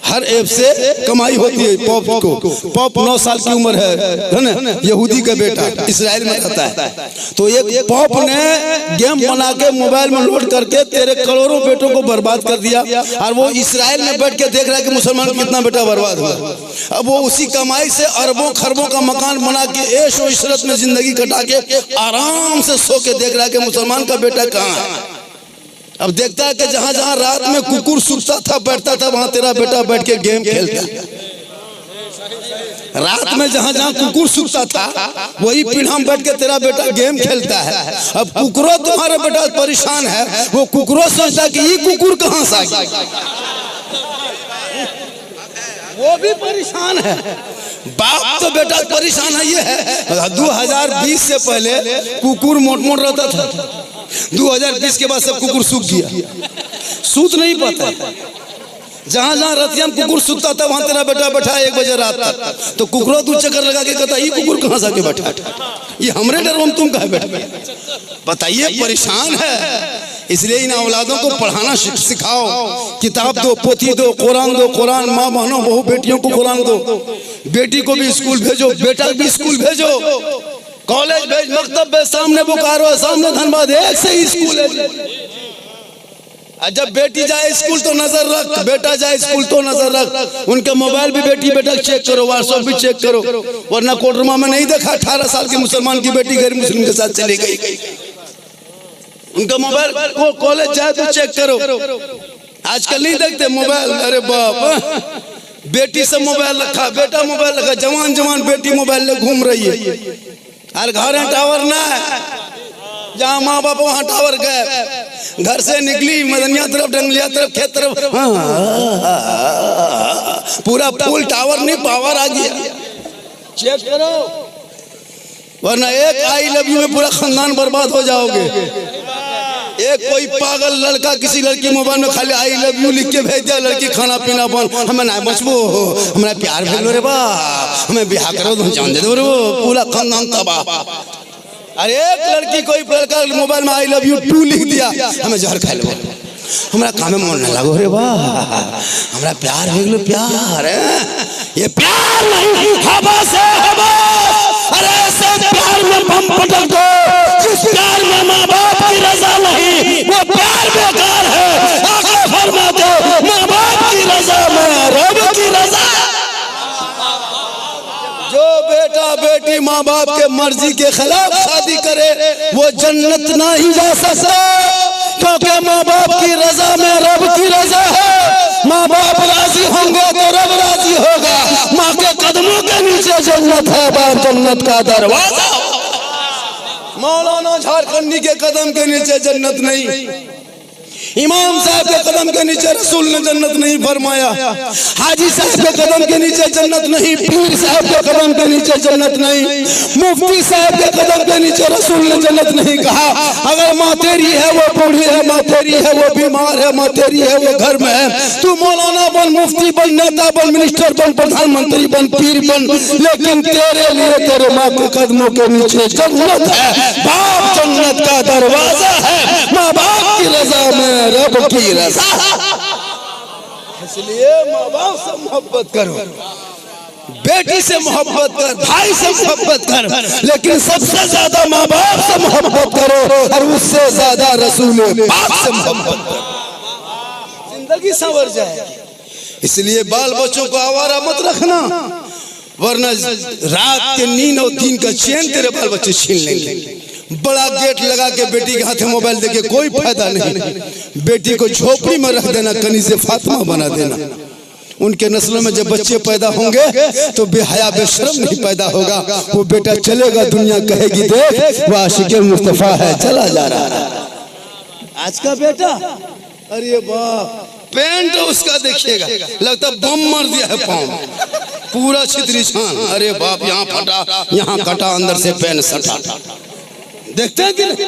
Speaker 2: हर ऐप से कमाई होती है। पॉप को, पॉप 9 साल की उम्र है ना, यहूदी का बेटा, इसराइल में रहता है। तो एक पॉप ने गेम बना के मोबाइल में लोड करके तेरे करोड़ों बेटों को बर्बाद कर दिया और वो इसराइल में बैठ के देख रहा है कि मुसलमान कितना बेटा बर्बाद हुआ। अब वो उसी कमाई से अरबों खरबों का मकान बना के ऐश और इशरत में जिंदगी कटा के आराम से सो के देख रहा है कि मुसलमान का बेटा कहाँ है। अब देखता है कि जहां जहां रात में कुकुर सूखता था बैठता था, वहां तेरा बेटा बैठ के गेम खेलता। रात में जहां जहां कुकुर सूखता था, वही पीढ़ा में बैठ के तेरा बेटा गेम खेलता है। अब कुकुरो तुम्हारा बेटा परेशान है, वो कुकुरो सोचता कि ये कुकुर कहां से आ गया, वो भी परेशान है। बाप तो बेटा परेशान है। ये है 2020 से पहले कुकुर मोट मोट रहता था, 2020 के बाद सब कुकुर सूख गया, सूत नहीं पाता। जहां जहां रतिया में कुकुर सूखता था, वहां तेरा बेटा बैठा 1 बजे रात तक। तो कुकुरो 2 चक्कर लगा के कहता ये कुकुर कहां से आके बैठा, ये हमरे डर में तुम कहां बैठे, बताइए, परेशान है। इसलिए इन औलादों को पढ़ाना सिखाओ, किताब दो, पोथी दो, कुरान, माँ बहनों बहू बेटियों को कुरान दो, बेटी को भी स्कूल भेजो, बेटा भी स्कूल भेजो, कॉलेज भेज, मकतब भेज, सामने बोकारो, सामने धनबाद, एक से ही स्कूल है। जब बेटी जाए स्कूल तो नजर रख, बेटा जाए स्कूल तो नजर रख, उनके मोबाइल भी बेटी बेटा चेक करो, व्हाट्सएप भी चेक करो, वरना कोटरमा में नहीं देखा 18 साल की मुसलमान की बेटी गैर मुस्लिम के साथ चली गई। उनका मोबाइल को कॉलेज जाए तो चेक करो। आजकल नहीं देखते मोबाइल, अरे बाप, बेटी से मोबाइल रखा, बेटा मोबाइल रखा, जवान बेटी मोबाइल ले घूम रही है। और घर है टावर ना है, जहाँ माँ बाप वहाँ टावर गए, घर से निकली मदनिया तरफ, डंगलिया तरफ, खेत तरफ, पूरा फुल टावर नहीं, पावर आ गया, चेक करो, वरना एक आई लव यू में पूरा खानदान बर्बाद हो जाओगे। एक कोई पागल लड़का किसी लड़की मोबाइल में खाली आई लव यू लिख के भेज दिया, लड़की खाना पीना बंद, हमें ना बचबो, हमें प्यार भेजो रे बाप, हमें ब्याह करो तो जान दे दो रे, पूरा खानदान तबाह। अरे एक लड़की कोई लड़का मोबाइल में आई लव यू 2 लिख दिया, हमें जहर खा लो, हमारा काम में मन न लगो रे वाह, हमारा प्यार भेज लो, प्यार है ये प्यार नहीं, हवा से हवा। अरे ऐसे प्यार में बम पटक दो, जिस प्यार में माँ बाप की रजा नहीं, वो प्यार बेकार है। आगे फरमा दो, माँ बाप की रजा में रब की रजा। जो बेटा बेटी माँ बाप के मर्जी के खिलाफ शादी करे, वो जन्नत नहीं जा सकता, क्योंकि माँ बाप की रजा में रब की रजा है। माँ बाप राजी होंगे तो रब राजी होगा, माँ के कदमों के नीचे जन्नत है, बाप जन्नत का दरवाजा। मौलाना झारखंडी के कदम के नीचे जन्नत नहीं, इमाम साहब के कदम के नीचे रसूल ने जन्नत नहीं फरमाया, हाजी साहब के कदम के नीचे जन्नत नहीं, पीर साहब के कदम के नीचे जन्नत नहीं, मुफ्ती साहब के कदम के नीचे रसूल ने जन्नत नहीं कहा। अगर माँ तेरी है वो बूढ़ी है, माँ तेरी है वो बीमार है, माँ तेरी है वो घर में है, तू मौलाना बन, मुफ्ती बन, नेता बन, मिनिस्टर बन, प्रधानमंत्री बन, पीर बन, लेकिन तेरे लिए तेरे माँ के कदमों के नीचे जन्नत है, बाप जन्नत का दरवाजा है। माँ बाप की रजा में रब की रजा, इसलिए माँ बाप से मोहब्बत करो, बेटी से मोहब्बत कर, भाई से मोहब्बत कर, लेकिन सबसे ज्यादा माँ बाप से मोहब्बत करो, और उससे ज्यादा रसूल पाक से मोहब्बत करो, जिंदगी संवर जाए। इसलिए बाल बच्चों को आवारा मत रखना, वरना रात के नींद और दिन का चैन तेरे बाल बच्चे छीन लेंगे। बड़ा गेट लगा के बेटी के हाथ में मोबाइल देके कोई फायदा नहीं। बेटी को झोपड़ी में रख देना, कनीज़े फातिमा बना देना। उनके नस्लों में जब बच्चे पैदा होंगे तो बेहया बेशरम नहीं पैदा होगा। वो बेटा चलेगा, दुनिया कहेगी देख वो आशिक़े मुस्तफ़ा है, चला जा रहा है। आज का बेटा अरे बाप, पैंट उसका देखिएगा लगता बम मार दिया है, पाँव पूरा छितरी छान। अरे बाप, यहाँ फटा यहाँ कटा, अंदर से पैन सटा। देखते हैं कि नहीं?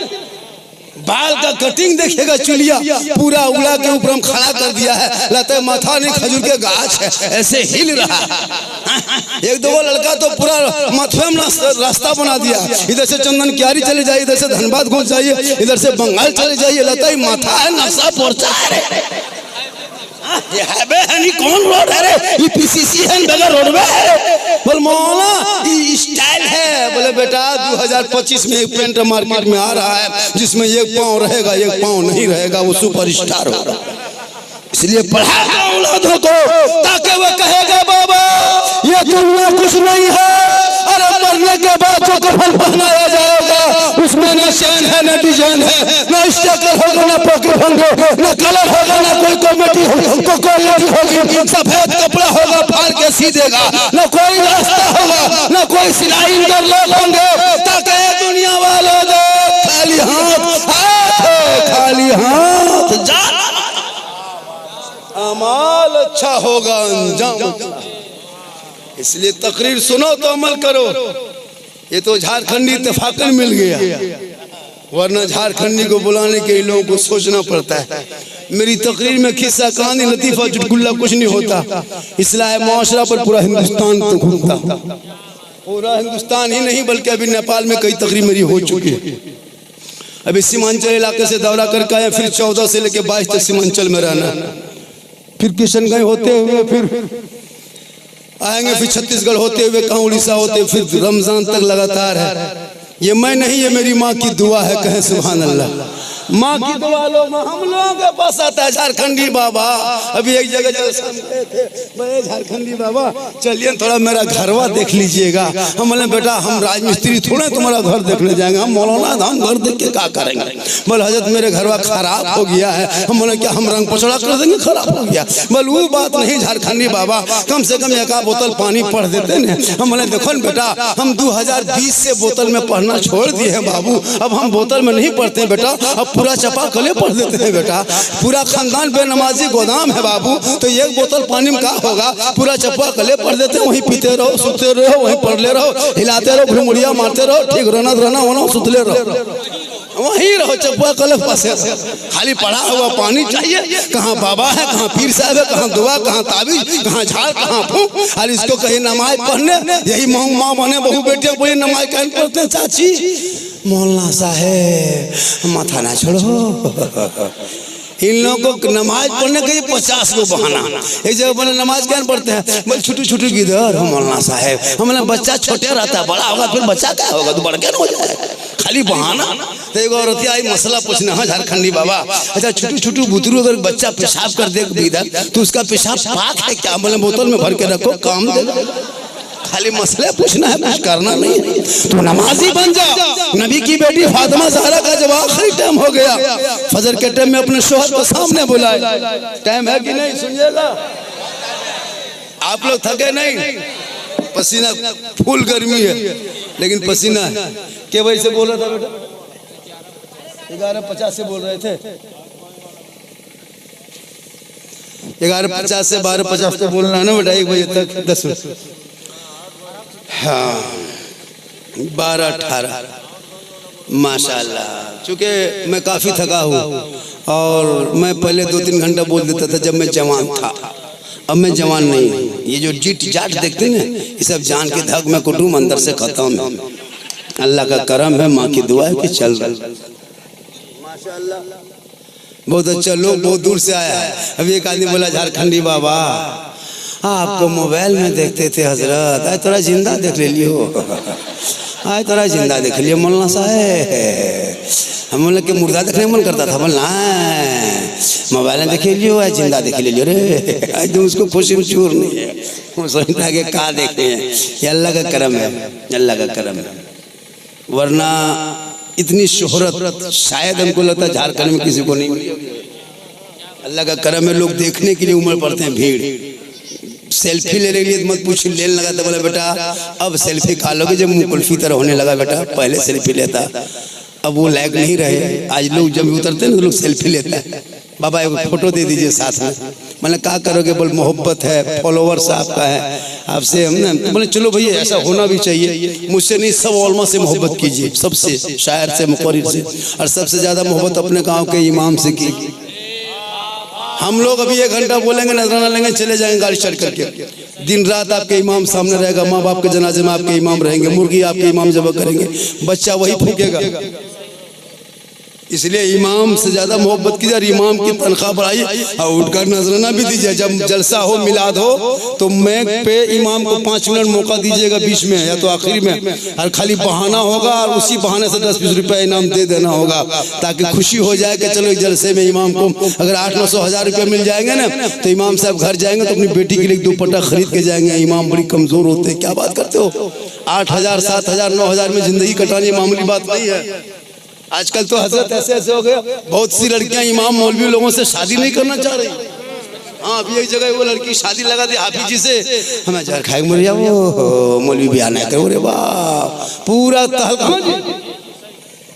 Speaker 2: बाल का कटिंग देखिएगा, चुलिया पूरा उड़ा के ऊपर हम खड़ा कर दिया है, लगता है माथा नहीं खजूर के गाछ है, ऐसे हिल रहा है। एक दो लड़का तो पूरा माथे में रास्ता बना दिया, इधर से चंदन क्यारी चले जाइए, इधर से धनबाद घुस जाइए, इधर से बंगाल चले जाइए, लगता है माथा है नशा पहुंचा है। ये है बे हनी कौन रोड है रे? ये पीसीसी है बगैर रोडवे है। बोल मौला ये स्टाइल है। बोले बेटा 2025 में एक पेंट मार्केट में आ रहा है जिसमें एक पाँव रहेगा एक पाँव नहीं रहेगा, वो सुपरस्टार होगा। इसलिए पढ़ा औलादों को ताकि वो कहेगा बाबा ये दुनिया कुछ नहीं है, अरे मरने के बाद जो कफन पहनाया जाएगा उसमें न चैन है न डिजाइन है, न स्टिकर होगा न पॉकेट होंगे, न कलर होगा न कोई कॉमेडी होगी, सफेद कपड़ा होगा फाड़ के सी देगा, न कोई रास्ता होगा न कोई सिलाई कर लोग होंगे, ताकि दुनिया वालों दे खाली हाथ खाली हाथ जा। अमाल अच्छा होगा, अंजाम। इसलिए तकरीर सुनो तो अमल करो। ये तो झारखंडी इत्तेफाकन मिल गया, वरना झारखंडी को बुलाने के लिए लोगों को सोचना पड़ता है। मेरी तकरीर में किस्सा कहानी लतीफा चुटकुल्ला कुछ नहीं होता। इस्लाह मुआशरा पर पूरा हिंदुस्तान तो घूमता, पूरा हिंदुस्तान ही नहीं बल्कि अभी नेपाल में कई तकरीर मेरी हो चुकी है। अभी सीमांचल इलाके से दौरा करके आए, फिर 14 से लेकर 22 तक सीमांचल में रहना, फिर किशनगंज होते हुए फिर आएंगे, फिर छत्तीसगढ़ होते हुए कहाँ उड़ीसा होते, फिर रमजान तक लगातार है। ये मैं नहीं, ये मेरी माँ की दुआ है, कहे सुभान अल्लाह। माँ की दुआ लो, हम लोगों के पास आता है झारखंडी बाबा। अभी एक जगह गए थे, बड़े झारखंडी बाबा चलिए थोड़ा मेरा घरवा देख लीजिएगा। हम बोले बेटा हम राजमिस्त्री थोड़े तुम्हारा घर देखने जाएंगे, हम मौलाना धाम घर देख के क्या करेंगे। बोले हजरत मेरे घरवा खराब हो गया है। हम बोले क्या हम रंग पचड़ा कर देंगे, खराब हो गया। बोले वो बात नहीं झारखंडी बाबा, कम से कम एक बोतल पानी पढ़ देते ना। हम बोले देखो न बेटा हम 2020 से बोतल में पढ़ना छोड़ दिए हैं बाबू, अब हम बोतल में नहीं पढ़ते बेटा, अब पूरा चपा कले पढ़ देते हैं बेटा। पूरा खानदान बेनमाजी गोदाम है बाबू, तो एक बोतल पानी में क्या होगा, पूरा चपा कले पढ़ देते हैं। वहीं पीते रहो सुते रहो, वहीं पढ़ ले रहो, हिलाते रहो, घुमुड़िया मारते रहो, ठीक रहना होना सुतले रहो, वहीं रहो चप्पा कले पासे। खाली पढ़ा हुआ पानी चाहिए, कहाँ बाबा है, कहाँ पीर साहब है, कहाँ दुआ, कहाँ ताबीज, कहाँ झाड़, कहाँ फूंक। और इसको कहीं नमाज पढ़ने, यही माँ बने बहू बेटिया बोले नमाज कहीं पढ़ते हैं। चाची मौलाना साहेब माथा ना छोड़ो, इन लोगों को नमाज पढ़ने के लिए 50 को बहाना। एक जगह बोले नमाज क्या पढ़ते हैं, बोले छोटी छोटी गिदर हम मौलाना साहेब। हमने बच्चा छोटे रहता है, बड़ा होगा फिर बच्चा क्या होगा, तो बड़ा क्या हो जाएगा, खाली बहाना। तो एक औरत आई मसला पूछना है झारखंडी बाबा, अच्छा छोटू छोटू बुतरू अगर बच्चा पेशाब कर दे इधर तो उसका पेशाब पाक है क्या? बोले बोतल में भर के रखो काम दे, खाली मसले पूछना है, कुछ करना नहीं है। तो नमाजी बन जा। नबी की बेटी फातिमा ज़हरा का जब आखिरी टाइम हो गया, फजर के टाइम में अपने शोहर को सामने बुलाए, टाइम है कि नहीं सुनिएगा, आप लोग थके नहीं, पसीना फुल गर्मी है लेकिन पसीना है। क्या वही से बोल रहा था बेटा, 11:50 से बोल रहे थे, 11:50 से 12:50 तक बोलना है ना बेटा, 1 बजे तक 10 बजे, हाँ 12:18 माशाल्लाह। चूँकि मैं काफ़ी थका हूँ और मैं पहले 2-3 घंटा बोल देता था जब मैं जवान था, अब मैं जवान नहीं हूँ। ये जो जीट जाट देखते ना, ये सब जान के धक में कुटुम अंदर से खत्म है। अल्लाह का करम है, माँ की दुआ है कि चल रहा माशाल्लाह। बहुत अच्छा, लोग बहुत दूर से आया है। अभी एक आदमी बोला झारखंडी बाबा आपको मोबाइल में देखते थे हजरत, आज थोड़ा जिंदा देख ले लियो, आज थोड़ा जिंदा देख लियो मौलाना साहब। हम बोले कि मुर्दा देखने मन करता था, बोला मोबाइल में देख लियो, आज जिंदा देख लियो रे, आज तो उसको खुशी में चूर नहीं है। वो सोचता है कि कहाँ देखे हैं। ये अल्लाह का करम है, अल्लाह का करम है। वरना इतनी शोहरत शायद हमको लगता है झारखंड में किसी को नहीं मिली। अल्लाह का करम है, लोग देखने के लिए उमड़ पड़ते हैं, भीड़। सेल्फी लेने के लिए मत पूछ, लेने लगा तो बोला बेटा अब सेल्फी खा लोगे जब मुंह कुल्फी तरह होने लगा, बेटा पहले सेल्फी लेता, अब वो लायक नहीं रहे। आज लोग जब उतरते हैं ना तो लोग सेल्फी लेते हैं, बाबा एक फोटो दे दीजिए साथ में। मैंने कहा करोगे, बोल मोहब्बत है, फॉलोवर्स आपका है, आपसे हम ना, बोले चलो भैया ऐसा होना भी चाहिए। मुझसे नहीं, सब उलमा से मोहब्बत कीजिए, सबसे, शायर से, मुक़र्रिर से, और सबसे ज़्यादा मोहब्बत अपने गाँव के इमाम से की। हम लोग अभी 1 घंटा बोलेंगे, नजराना लेंगे, चले जाएंगे गाड़ी चढ़ करके। दिन रात आपके इमाम सामने रहेगा, माँ बाप के जनाजे में आपके इमाम रहेंगे, मुर्गी आपके इमाम ज़बह करेंगे, बच्चा वही फूकेगा। इसलिए इमाम से ज्यादा मोहब्बत कीजिए और इमाम की तनख्वाह बढ़ाइए और उठकर नजराना भी दीजिए। जब जलसा हो, मिलाद हो, तो मैक पे इमाम को 5 मिनट मौका दीजिएगा, बीच में या तो आखिरी में, और खाली बहाना होगा और उसी बहाने से 10-20 रुपया इनाम दे देना होगा, ताकि खुशी हो जाए कि चलो जलसे में इमाम को अगर 800-900 हज़ार रुपया मिल जाएंगे ना, तो इमाम साहब घर जाएंगे तो अपनी बेटी के लिए दुपट्टा खरीद के जाएंगे। इमाम बड़ी कमजोर होते हैं, क्या बात करते हो, 8,000, 7,000, 9,000 में जिंदगी कटानी मामूली बात नहीं है। आजकल तो हजरत ऐसे ऐसे हो गया, बहुत सी लड़कियां इमाम मौलवी लोगों से शादी नहीं करना चाह रही। हाँ, अभी एक जगह वो लड़की शादी लगा दी हाफिज जी से, हमें जहर खाए मरिया, वो मौलवी भी आना करो रे वाह, पूरा तहलका।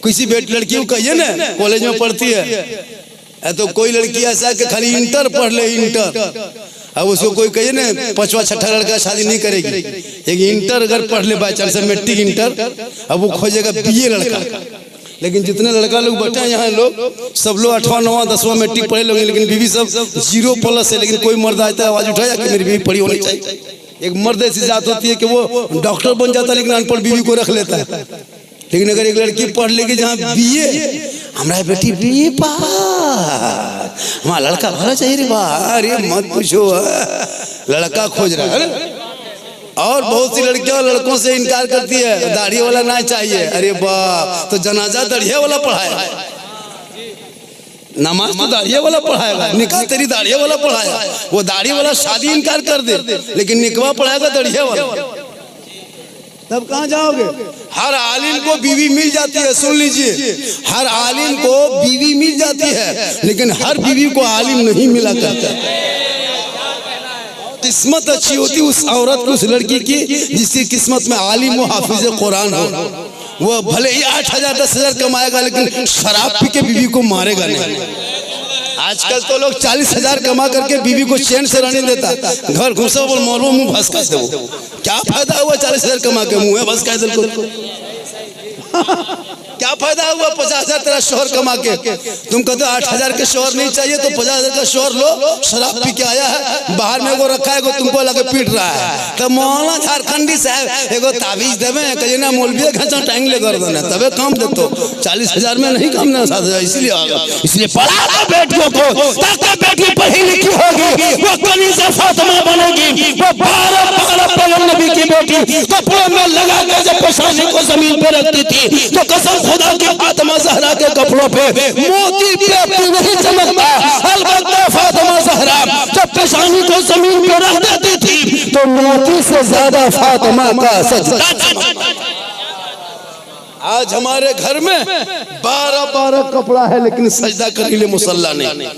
Speaker 2: किसी बेटी लड़की को कहिए ना कॉलेज में पढ़ती है, तो कोई लड़की ऐसा कि खाली इंटर पढ़ ले, इंटर, अब उसको कोई कहिए ना 5वां-6ठा लड़का शादी नहीं करेगी। एक इंटर अगर पढ़ ले बाई चांस, मैट्रिक इंटर, अब वो खोजेगा बीए लड़का। लेकिन जितने लड़का लोग बैठे हैं यहाँ, लोग सब लोग 8वां 9वां 10वां मैट्रिक पढ़े लोग, लेकिन बीवी सब 0+ है। लेकिन कोई मर्द आता है आवाज उठाया कि मेरी बीवी पढ़ी होनी चाहिए। एक मर्द ऐसी जात होती है कि वो डॉक्टर बन जाता है लेकिन अनपढ़ बीवी को रख लेता है। लेकिन अगर एक लड़की पढ़ लेगी जहाँ बीए, हमारा बेटी बीए पास, हमारा लड़का भरा चाहिए रे बा, अरे मत पूछो, लड़का खोज रहा है। और बहुत सी लड़कियां लड़कों से इनकार करती है, दाढ़ी वाला ना चाहिए। अरे बाप, तो जनाजा दाढ़ी वाला पढ़ाएगा, नमाज तो दाढ़ी वाला पढ़ाएगा, निकाह तेरी दाढ़ी वाला पढ़ाएगा। वो दाढ़ी वाला शादी इनकार कर दे, लेकिन निकवा पढ़ाएगा दाढ़ी वाला, तब कहाँ जाओगे। हर आलिम को बीवी मिल जाती है, सुन लीजिए, हर आलिम को बीवी मिल जाती है, लेकिन हर बीवी को आलिम नहीं मिला करता। किस्मत अच्छी होती उस औरत को, उस लड़की की जिसकी किस्मत में आलिम हो, हाफिज कुरान हो। वो भले ही 8,000 10,000 कमाएगा, लेकिन शराब पी के बीवी को मारेगा नहीं। आजकल तो लोग 40,000 कमा करके बीवी को चैन से रहने देता, घर घुसा बोल मोरो मुंह भसका दे। क्या फायदा हुआ 40,000 कमा के मुंह भसका दे को? क्या फायदा हुआ 50,000 तेरा शोहर कमा के? तुम कहते 8,000 के शोहर नहीं चाहिए तो 50,000 का शोहर लो, शराब पी के आया है, बाहर में वो रखा है, तुमको लगे पीट रहा है। तो मौलाना झारखंडी साहब एगो ताबीज देवे, कहिए ना मौलवी घंटा टाइम ले कर देना, तबे काम दे। तो 40,000 में नहीं काम ना, 7,000 इसलिए आ गया। इसलिए पढ़ा दो बेटियों को, ताकि बेटी पढ़ी लिखी होगी, वो कनीज़ा फातिमा बनेगी, वो 12 पैगंबर नबी की बेटी कपड़ों में लगा के जब पेशानी को जमीन पे रखती थी, तो कसम खुदा की फातिमा ज़हरा के कपड़ों पे मोती पे नहीं चमकता। अलबत्ता फातिमा ज़हरा जब पेशानी को जमीन पे रख देती थी, तो मोती से ज्यादा फातिमा का सजदा चमकता। आज हमारे घर में 12 कपड़ा है, लेकिन सजदा करने मुसल्ला नहीं।